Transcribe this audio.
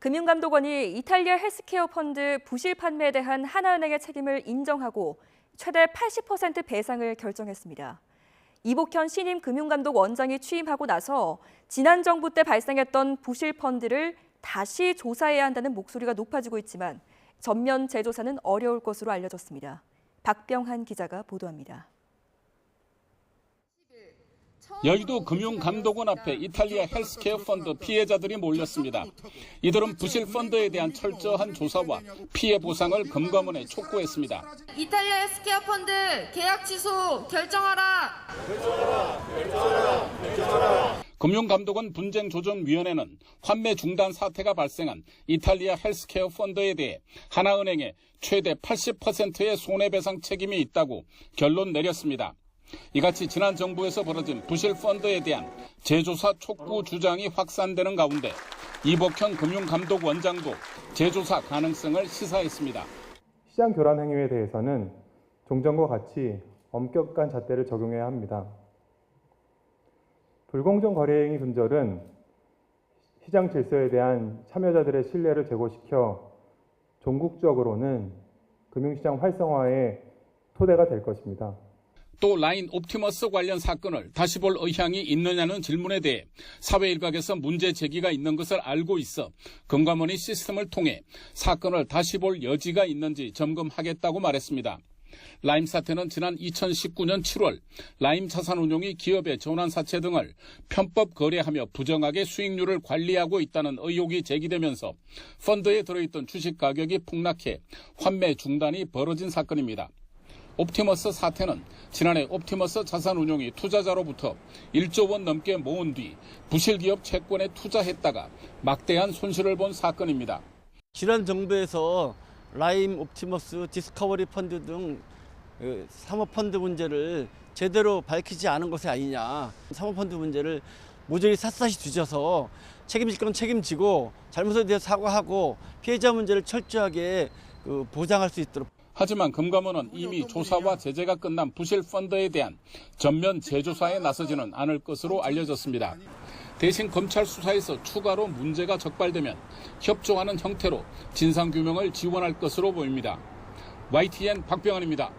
금융감독원이 이탈리아 헬스케어 펀드 부실 판매에 대한 하나은행의 책임을 인정하고 최대 80% 배상을 결정했습니다. 이복현 신임 금융감독 원장이 취임하고 나서 지난 정부 때 발생했던 부실 펀드를 다시 조사해야 한다는 목소리가 높아지고 있지만 전면 재조사는 어려울 것으로 알려졌습니다. 박병한 기자가 보도합니다. 여의도 금융감독원 앞에 이탈리아 헬스케어 펀드 피해자들이 몰렸습니다. 이들은 부실 펀드에 대한 철저한 조사와 피해 보상을 금감원에 촉구했습니다. 이탈리아 헬스케어 펀드 계약 취소 결정하라. 금융감독원 분쟁조정위원회는 환매 중단 사태가 발생한 이탈리아 헬스케어 펀드에 대해 하나은행에 최대 80%의 손해배상 책임이 있다고 결론 내렸습니다. 이같이 지난 정부에서 벌어진 부실 펀드에 대한 재조사 촉구 주장이 확산되는 가운데 이복현 금융감독원장도 재조사 가능성을 시사했습니다. 시장 교란 행위에 대해서는 종전과 같이 엄격한 잣대를 적용해야 합니다. 불공정 거래 행위 분절은 시장 질서에 대한 참여자들의 신뢰를 제고시켜 종국적으로는 금융시장 활성화의 토대가 될 것입니다. 또 라인 옵티머스 관련 사건을 다시 볼 의향이 있느냐는 질문에 대해 사회 일각에서 문제 제기가 있는 것을 알고 있어 금감원이 시스템을 통해 사건을 다시 볼 여지가 있는지 점검하겠다고 말했습니다. 라임 사태는 지난 2019년 7월 라임 자산운용이 기업의 전환사채 등을 편법 거래하며 부정하게 수익률을 관리하고 있다는 의혹이 제기되면서 펀드에 들어있던 주식 가격이 폭락해 환매 중단이 벌어진 사건입니다. 옵티머스 사태는 지난해 옵티머스 자산운용이 투자자로부터 1조 원 넘게 모은 뒤 부실기업 채권에 투자했다가 막대한 손실을 본 사건입니다. 지난 정부에서 라임, 옵티머스, 디스커버리 펀드 등 사모펀드 문제를 제대로 밝히지 않은 것이 아니냐. 사모펀드 문제를 모조리 샅샅이 뒤져서 책임질 건 책임지고 잘못에 대해 사과하고 피해자 문제를 철저하게 보장할 수 있도록. 하지만 금감원은 이미 조사와 제재가 끝난 부실 펀드에 대한 전면 재조사에 나서지는 않을 것으로 알려졌습니다. 대신 검찰 수사에서 추가로 문제가 적발되면 협조하는 형태로 진상규명을 지원할 것으로 보입니다. YTN 박병환입니다.